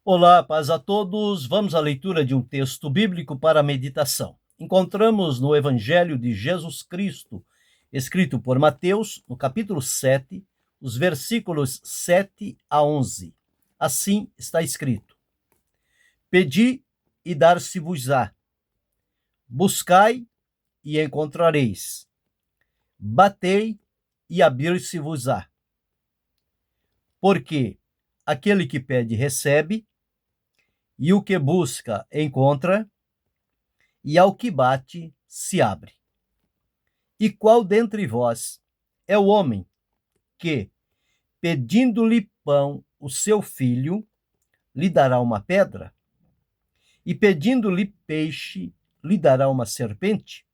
Olá, paz a todos. Vamos à leitura de um texto bíblico para a meditação. Encontramos no Evangelho de Jesus Cristo, escrito por Mateus, no capítulo 7, os versículos 7 a 11. Assim está escrito: Pedi e dar-se-vos-á, buscai e encontrareis, batei e abrir-se-vos-á. Porque aquele que pede recebe, e o que busca encontra, e ao que bate se abre. E qual dentre vós é o homem que, pedindo-lhe pão o seu filho, lhe dará uma pedra? E pedindo-lhe peixe, lhe dará uma serpente?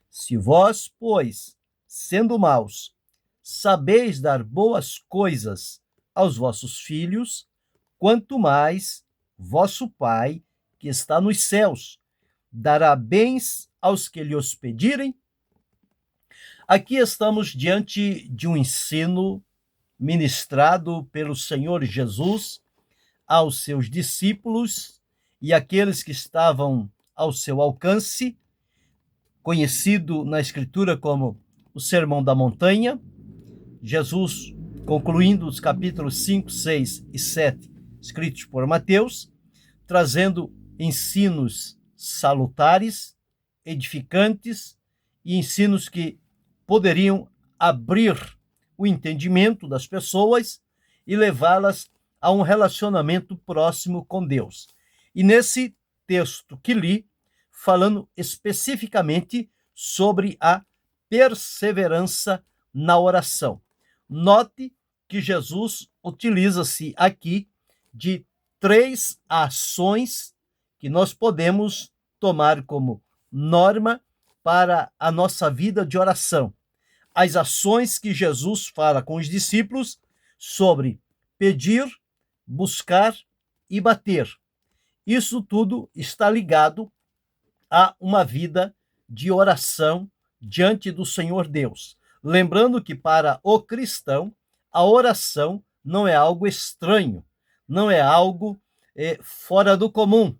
Se vós, pois, sendo maus, sabeis dar boas coisas aos vossos filhos, quanto mais vosso Pai, que está nos céus, dará bens aos que lhe os pedirem? Aqui estamos diante de um ensino ministrado pelo Senhor Jesus aos seus discípulos e aqueles que estavam ao seu alcance, conhecido na Escritura como o Sermão da Montanha. Jesus, concluindo os capítulos 5, 6 e 7, escritos por Mateus, trazendo ensinos salutares, edificantes e ensinos que poderiam abrir o entendimento das pessoas e levá-las a um relacionamento próximo com Deus. E nesse texto que li, falando especificamente sobre a perseverança na oração. Note que Jesus utiliza-se aqui de 3 ações que nós podemos tomar como norma para a nossa vida de oração. As ações que Jesus fala com os discípulos sobre pedir, buscar e bater. Isso tudo está ligado a uma vida de oração diante do Senhor Deus. Lembrando que para o cristão, a oração não é algo estranho, não é algo fora do comum,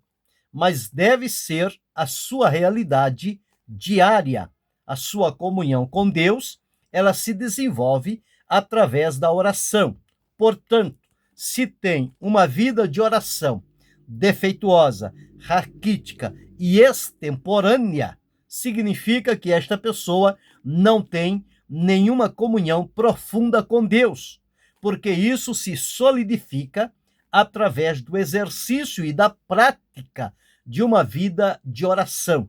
mas deve ser a sua realidade diária. A sua comunhão com Deus, ela se desenvolve através da oração. Portanto, se tem uma vida de oração defeituosa, raquítica e extemporânea, significa que esta pessoa não tem nenhuma comunhão profunda com Deus, porque isso se solidifica através do exercício e da prática de uma vida de oração.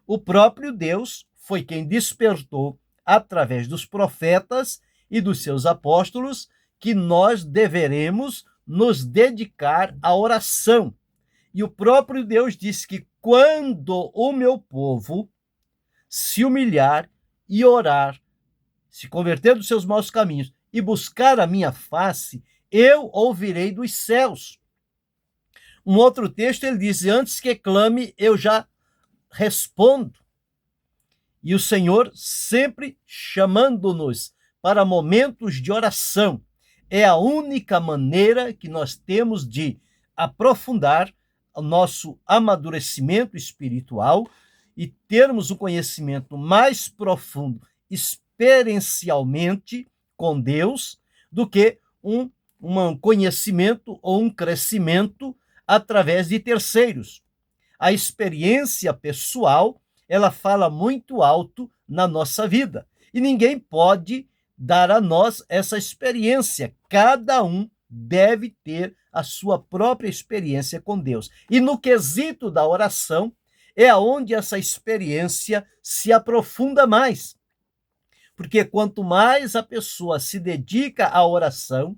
O próprio Deus foi quem despertou, através dos profetas e dos seus apóstolos, que nós deveremos nos dedicar à oração. E o próprio Deus disse que quando o meu povo se humilhar e orar, se converter dos seus maus caminhos e buscar a minha face, eu ouvirei dos céus. Um outro texto ele diz: antes que clame, eu já respondo. E o Senhor sempre chamando-nos para momentos de oração. É a única maneira que nós temos de aprofundar o nosso amadurecimento espiritual e termos um conhecimento mais profundo, experiencialmente com Deus, do que um conhecimento ou um crescimento através de terceiros. A experiência pessoal, ela fala muito alto na nossa vida. E ninguém pode dar a nós essa experiência. Cada um deve ter a sua própria experiência com Deus. E no quesito da oração, é onde essa experiência se aprofunda mais. Porque quanto mais a pessoa se dedica à oração,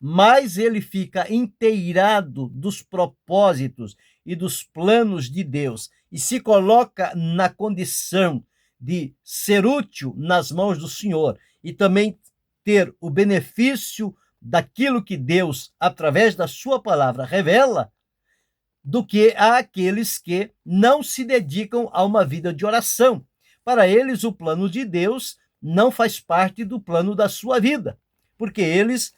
mais ele fica inteirado dos propósitos e dos planos de Deus e se coloca na condição de ser útil nas mãos do Senhor e também ter o benefício daquilo que Deus, através da sua palavra, revela, do que àqueles que não se dedicam a uma vida de oração. Para eles, o plano de Deus não faz parte do plano da sua vida, porque eles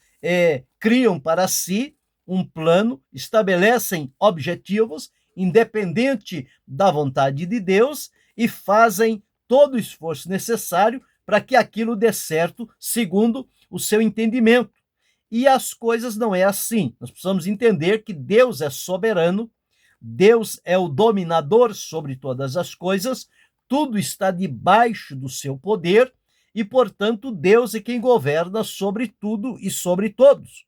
criam para si um plano, estabelecem objetivos, independente da vontade de Deus, e fazem todo o esforço necessário para que aquilo dê certo segundo o seu entendimento. E as coisas não é assim. Nós precisamos entender que Deus é soberano, Deus é o dominador sobre todas as coisas, tudo está debaixo do seu poder e, portanto, Deus é quem governa sobre tudo e sobre todos.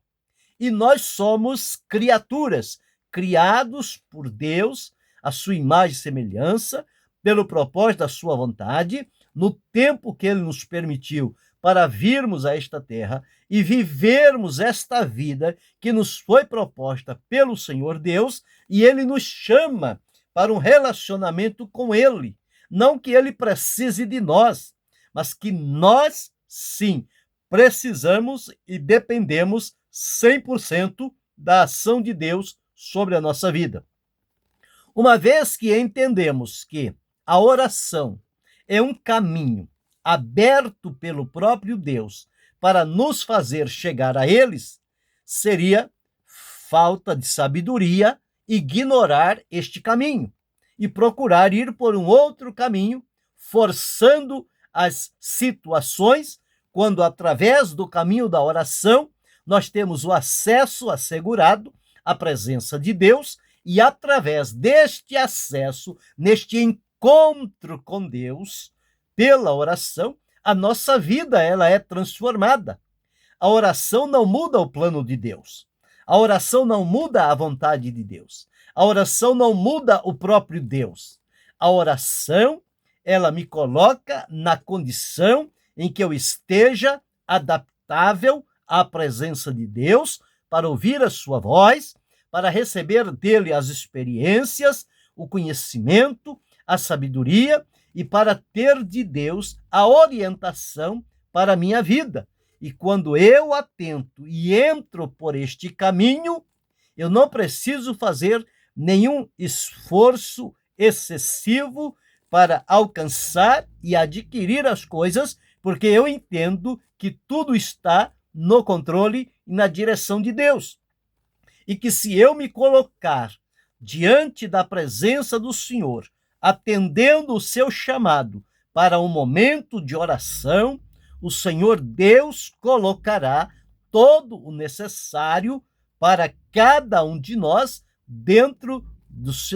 E nós somos criaturas, criados por Deus, a sua imagem e semelhança, pelo propósito da sua vontade, no tempo que ele nos permitiu para virmos a esta terra e vivermos esta vida que nos foi proposta pelo Senhor Deus, e ele nos chama para um relacionamento com ele. Não que ele precise de nós, mas que nós, sim, precisamos e dependemos 100% da ação de Deus sobre a nossa vida. Uma vez que entendemos que a oração é um caminho aberto pelo próprio Deus para nos fazer chegar a eles, seria falta de sabedoria ignorar este caminho e procurar ir por um outro caminho, forçando as situações, quando através do caminho da oração nós temos o acesso assegurado à presença de Deus, e através deste acesso, neste encontro com Deus, pela oração, a nossa vida ela é transformada. A oração não muda o plano de Deus. A oração não muda a vontade de Deus. A oração não muda o próprio Deus. A oração, ela me coloca na condição em que eu esteja adaptável à presença de Deus, para ouvir a sua voz, para receber dele as experiências, o conhecimento, a sabedoria, e para ter de Deus a orientação para a minha vida. E quando eu atento e entro por este caminho, eu não preciso fazer nenhum esforço excessivo para alcançar e adquirir as coisas, porque eu entendo que tudo está no controle e na direção de Deus. E que se eu me colocar diante da presença do Senhor, atendendo o seu chamado para um momento de oração, o Senhor Deus colocará todo o necessário para cada um de nós dentro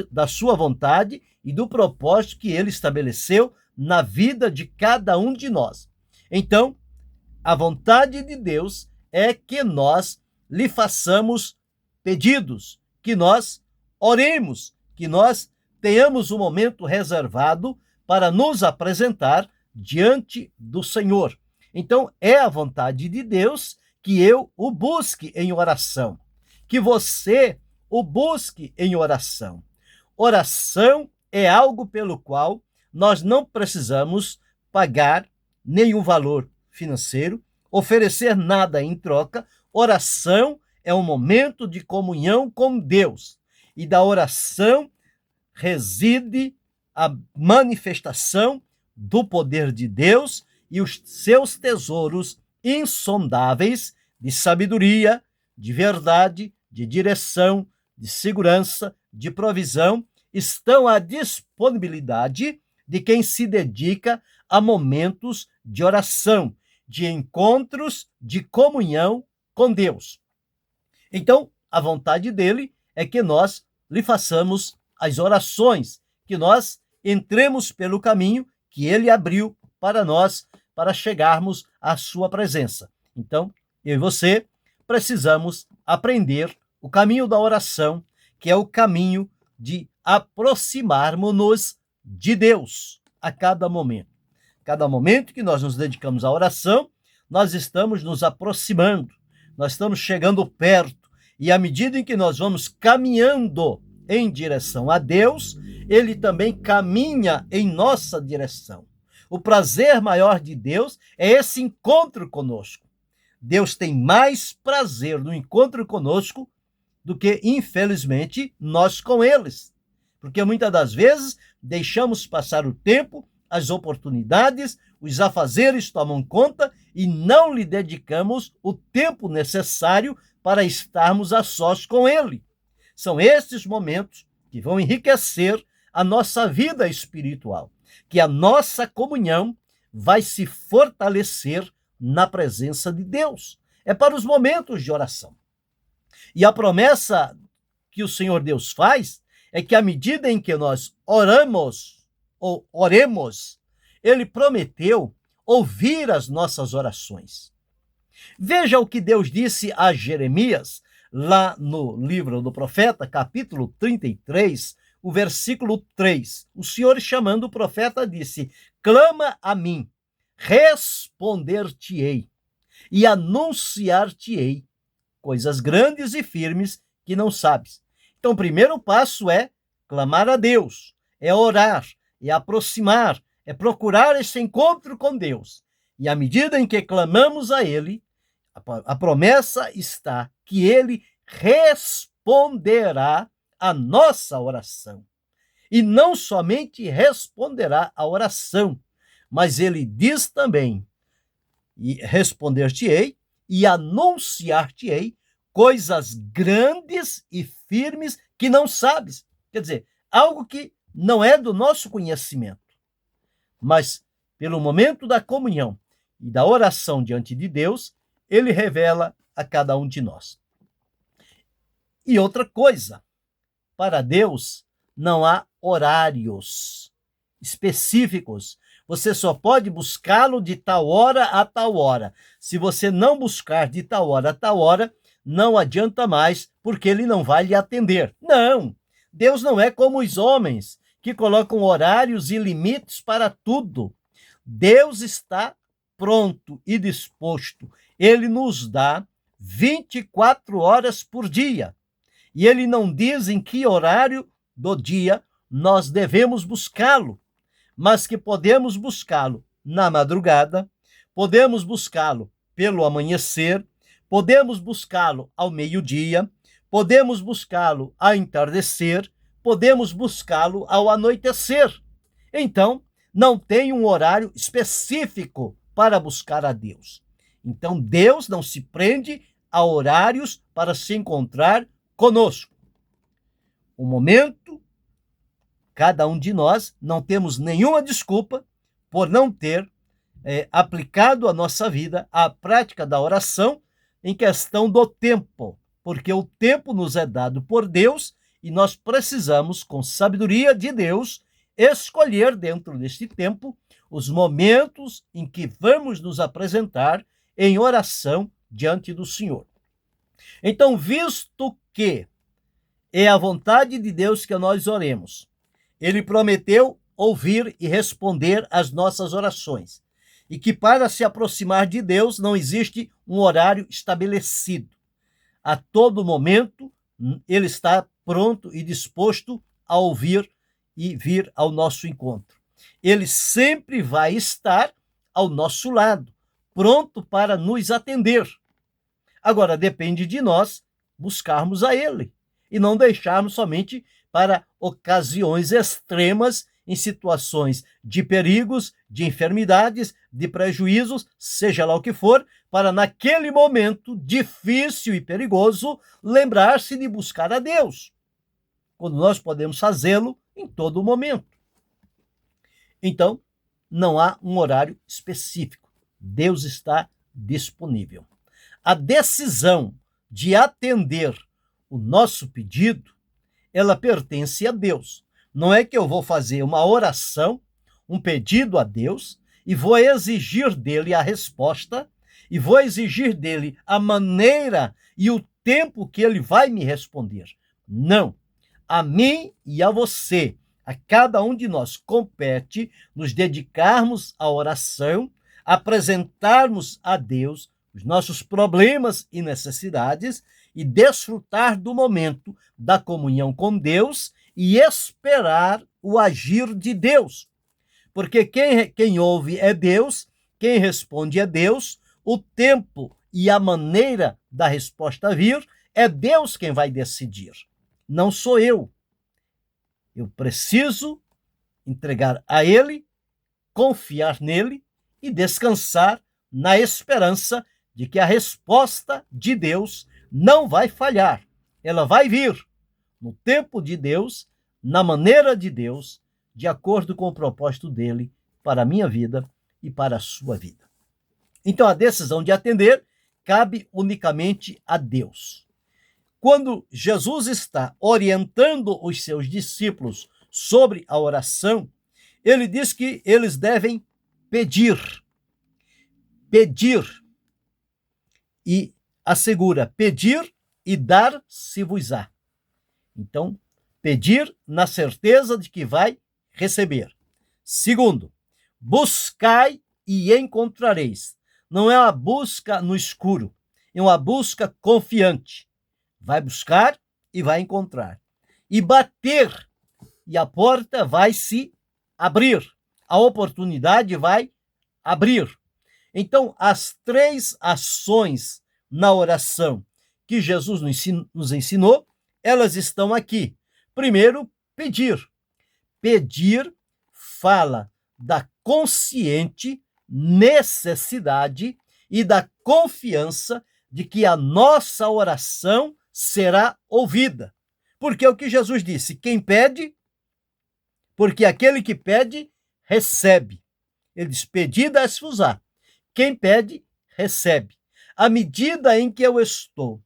da sua vontade e do propósito que ele estabeleceu na vida de cada um de nós. Então, a vontade de Deus é que nós lhe façamos pedidos, que nós oremos, que nós tenhamos um momento reservado para nos apresentar diante do Senhor. Então, é a vontade de Deus que eu o busque em oração, que você o busque em oração. Oração é algo pelo qual nós não precisamos pagar nenhum valor financeiro, oferecer nada em troca. Oração é um momento de comunhão com Deus, e da oração reside a manifestação do poder de Deus e os seus tesouros insondáveis de sabedoria, de verdade, de direção, de segurança, de provisão, estão à disponibilidade de quem se dedica a momentos de oração, de encontros de comunhão com Deus. Então, a vontade dele é que nós lhe façamos as orações, que nós entremos pelo caminho que ele abriu para nós, para chegarmos à sua presença. Então, eu e você precisamos aprender o caminho da oração, que é o caminho de aproximarmos-nos de Deus a cada momento. Cada momento que nós nos dedicamos à oração, nós estamos nos aproximando, nós estamos chegando perto, e à medida em que nós vamos caminhando em direção a Deus, ele também caminha em nossa direção. O prazer maior de Deus é esse encontro conosco. Deus tem mais prazer no encontro conosco do que, infelizmente, nós com eles. Porque muitas das vezes deixamos passar o tempo, as oportunidades, os afazeres tomam conta e não lhe dedicamos o tempo necessário para estarmos a sós com Ele. São estes momentos que vão enriquecer a nossa vida espiritual, que a nossa comunhão vai se fortalecer na presença de Deus. É para os momentos de oração. E a promessa que o Senhor Deus faz é que à medida em que nós oramos ou oremos, Ele prometeu ouvir as nossas orações. Veja o que Deus disse a Jeremias, lá no livro do profeta, capítulo 33, o versículo 3. O Senhor, chamando o profeta, disse: clama a mim, responder-te-ei e anunciar-te-ei coisas grandes e firmes que não sabes. Então, o primeiro passo é clamar a Deus, é orar, é aproximar, é procurar esse encontro com Deus. E à medida em que clamamos a Ele, a promessa está que Ele responderá a nossa oração. E não somente responderá a oração, mas Ele diz também: e responder-te-ei e anunciar-te-ei coisas grandes e firmes que não sabes. Quer dizer, algo que não é do nosso conhecimento. Mas, pelo momento da comunhão e da oração diante de Deus, Ele revela a cada um de nós. E outra coisa, para Deus não há horários específicos. Você só pode buscá-lo de tal hora a tal hora. Se você não buscar de tal hora a tal hora, não adianta mais, porque Ele não vai lhe atender. Não! Deus não é como os homens, que colocam horários e limites para tudo. Deus está pronto e disposto. Ele nos dá 24 horas por dia. E Ele não diz em que horário do dia nós devemos buscá-lo, mas que podemos buscá-lo na madrugada, podemos buscá-lo pelo amanhecer, podemos buscá-lo ao meio-dia, podemos buscá-lo ao entardecer, podemos buscá-lo ao anoitecer. Então, não tem um horário específico para buscar a Deus. Então, Deus não se prende a horários para se encontrar conosco. O momento, cada um de nós não temos nenhuma desculpa por não ter aplicado a nossa vida à prática da oração em questão do tempo, porque o tempo nos é dado por Deus e nós precisamos, com sabedoria de Deus, escolher dentro deste tempo os momentos em que vamos nos apresentar em oração diante do Senhor. Então, visto que é a vontade de Deus que nós oremos, Ele prometeu ouvir e responder às nossas orações, e que para se aproximar de Deus não existe um horário estabelecido. A todo momento, Ele está pronto e disposto a ouvir e vir ao nosso encontro. Ele sempre vai estar ao nosso lado, pronto para nos atender. Agora, depende de nós buscarmos a Ele e não deixarmos somente para ocasiões extremas, em situações de perigos, de enfermidades, de prejuízos, seja lá o que for, para naquele momento difícil e perigoso lembrar-se de buscar a Deus, quando nós podemos fazê-lo em todo momento. Então, não há um horário específico. Deus está disponível. A decisão de atender o nosso pedido, ela pertence a Deus. Não é que eu vou fazer uma oração, um pedido a Deus, e vou exigir dele a resposta, e vou exigir dele a maneira e o tempo que ele vai me responder. Não. A mim e a você, a cada um de nós, compete nos dedicarmos à oração, apresentarmos a Deus os nossos problemas e necessidades e desfrutar do momento da comunhão com Deus e esperar o agir de Deus. Porque quem ouve é Deus, quem responde é Deus, o tempo e a maneira da resposta vir é Deus quem vai decidir, não sou eu. Eu preciso entregar a Ele, confiar nele e descansar na esperança de que a resposta de Deus não vai falhar. Ela vai vir no tempo de Deus, na maneira de Deus, de acordo com o propósito dele para a minha vida e para a sua vida. Então, a decisão de atender cabe unicamente a Deus. Quando Jesus está orientando os seus discípulos sobre a oração, ele diz que eles devem pedir. Pedir. E assegura, pedir e dar-se-vos-á. Então, pedir na certeza de que vai receber. Segundo, buscai e encontrareis. Não é uma busca no escuro, é uma busca confiante. Vai buscar e vai encontrar. E bater, e a porta vai se abrir. A oportunidade vai abrir. Então, as três ações na oração que Jesus nos ensinou, elas estão aqui. Primeiro, pedir. Pedir fala da consciente necessidade e da confiança de que a nossa oração será ouvida. Porque é o que Jesus disse, quem pede, porque aquele que pede, recebe. Ele diz, pedi, dá-se-vos-á. Quem pede, recebe. À medida em que eu estou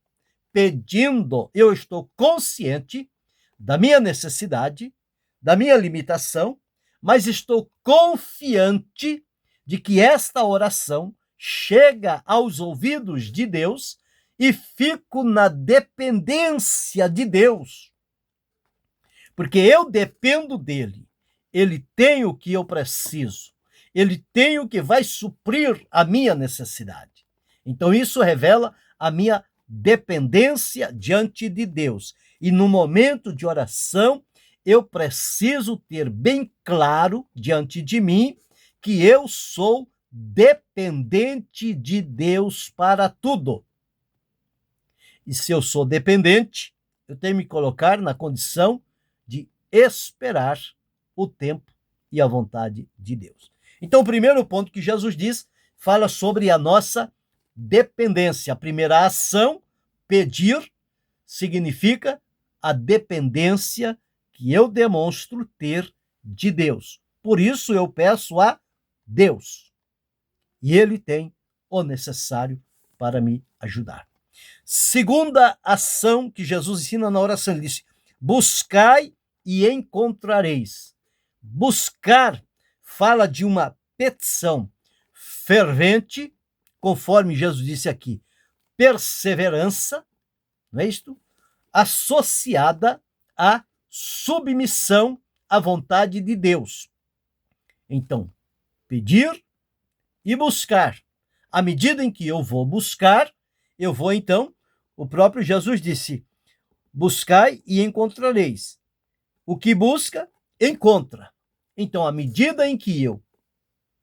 pedindo, eu estou consciente da minha necessidade, da minha limitação, mas estou confiante de que esta oração chega aos ouvidos de Deus e fico na dependência de Deus. Porque eu dependo dele. Ele tem o que eu preciso. Ele tem o que vai suprir a minha necessidade. Então isso revela a minha dependência diante de Deus. E no momento de oração, eu preciso ter bem claro diante de mim que eu sou dependente de Deus para tudo. E se eu sou dependente, eu tenho que me colocar na condição de esperar o tempo e a vontade de Deus. Então, o primeiro ponto que Jesus diz, fala sobre a nossa dependência. A primeira ação, pedir, significa a dependência que eu demonstro ter de Deus. Por isso eu peço a Deus. E Ele tem o necessário para me ajudar. Segunda ação que Jesus ensina na oração, ele disse, buscai e encontrareis. Buscar fala de uma petição fervente, conforme Jesus disse aqui, perseverança, não é isto? Associada à submissão à vontade de Deus. Então, pedir e buscar. À medida em que eu vou buscar, eu vou então, o próprio Jesus disse, buscai e encontrareis. O que busca, encontra. Então, à medida em que eu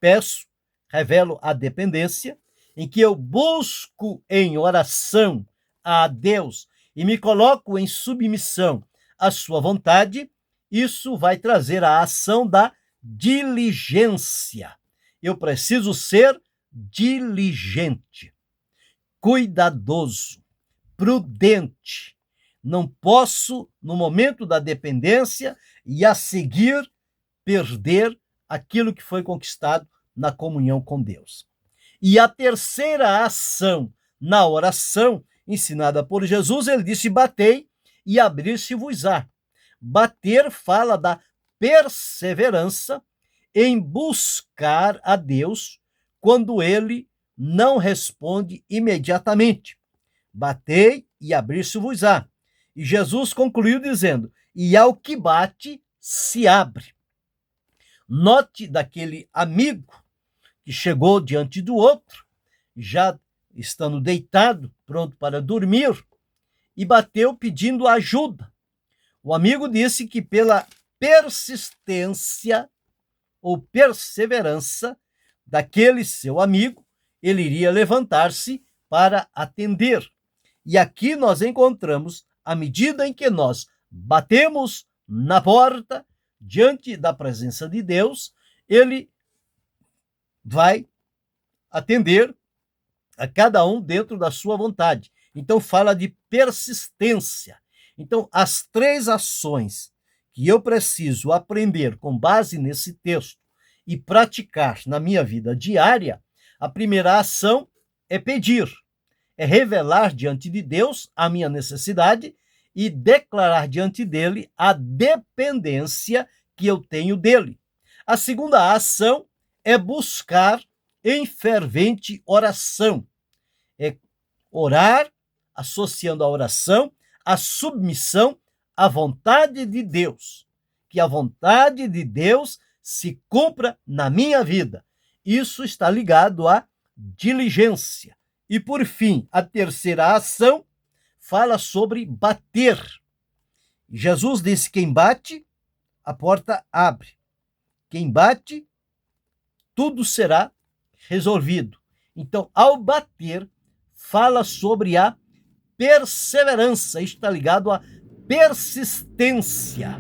peço, revelo a dependência, em que eu busco em oração a Deus e me coloco em submissão à sua vontade, isso vai trazer a ação da diligência. Eu preciso ser diligente, cuidadoso, prudente. Não posso, no momento da dependência, e a seguir perder aquilo que foi conquistado na comunhão com Deus. E a terceira ação na oração, ensinada por Jesus, ele disse, batei e abrir-se-vos-á. Bater fala da perseverança em buscar a Deus quando ele não responde imediatamente. Batei e abrir-se-vos-á. E Jesus concluiu dizendo, e ao que bate, se abre. Note daquele amigo que chegou diante do outro, já estando deitado, pronto para dormir, e bateu pedindo ajuda. O amigo disse que pela persistência ou perseverança daquele seu amigo, ele iria levantar-se para atender. E aqui nós encontramos, à medida em que nós batemos na porta, diante da presença de Deus, ele vai atender a cada um dentro da sua vontade. Então, fala de persistência. Então, as 3 ações que eu preciso aprender com base nesse texto e praticar na minha vida diária, a primeira ação é pedir, é revelar diante de Deus a minha necessidade e declarar diante dele a dependência que eu tenho dele. A segunda ação é buscar em fervente oração. É orar, associando a oração, a submissão à vontade de Deus. Que a vontade de Deus se cumpra na minha vida. Isso está ligado à diligência. E, por fim, a terceira ação fala sobre bater. Jesus disse: quem bate, a porta abre. Quem bate, tudo será resolvido. Então, ao bater, fala sobre a perseverança, está ligado à persistência.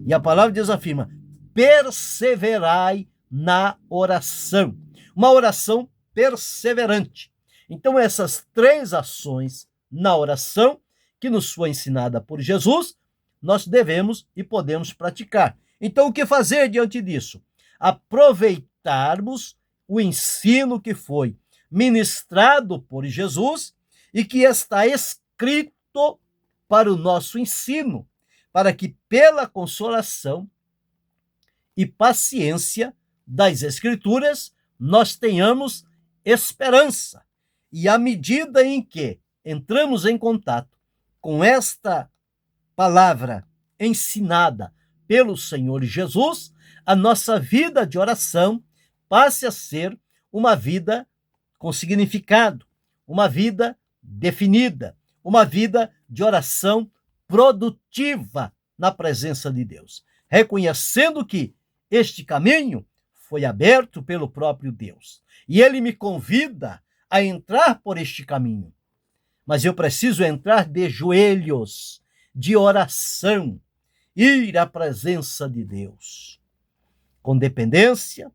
E a palavra de Deus afirma: perseverai na oração. Uma oração perseverante. Então, essas 3 ações na oração, que nos foi ensinada por Jesus, nós devemos e podemos praticar. Então, o que fazer diante disso? Aproveitarmos o ensino que foi ministrado por Jesus e que está escrito para o nosso ensino, para que pela consolação e paciência das Escrituras nós tenhamos esperança. E à medida em que entramos em contato com esta palavra ensinada pelo Senhor Jesus, a nossa vida de oração passe a ser uma vida com significado, uma vida definida, uma vida de oração produtiva na presença de Deus, reconhecendo que este caminho foi aberto pelo próprio Deus e ele me convida a entrar por este caminho. Mas eu preciso entrar de joelhos, de oração, ir à presença de Deus, com dependência,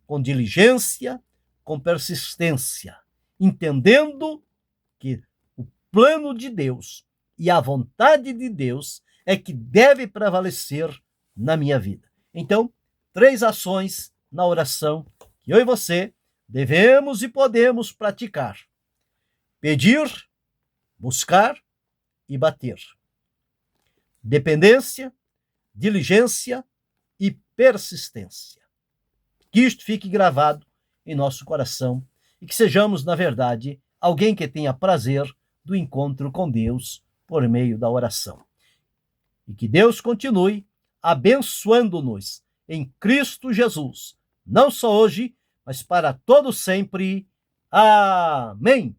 com diligência, com persistência, entendendo que o plano de Deus e a vontade de Deus é que deve prevalecer na minha vida. Então, 3 ações na oração que eu e você devemos e podemos praticar: pedir, buscar e bater. Dependência, diligência e persistência. Que isto fique gravado em nosso coração e que sejamos, na verdade, alguém que tenha prazer do encontro com Deus por meio da oração. E que Deus continue abençoando-nos em Cristo Jesus, não só hoje, mas para todo sempre. Amém.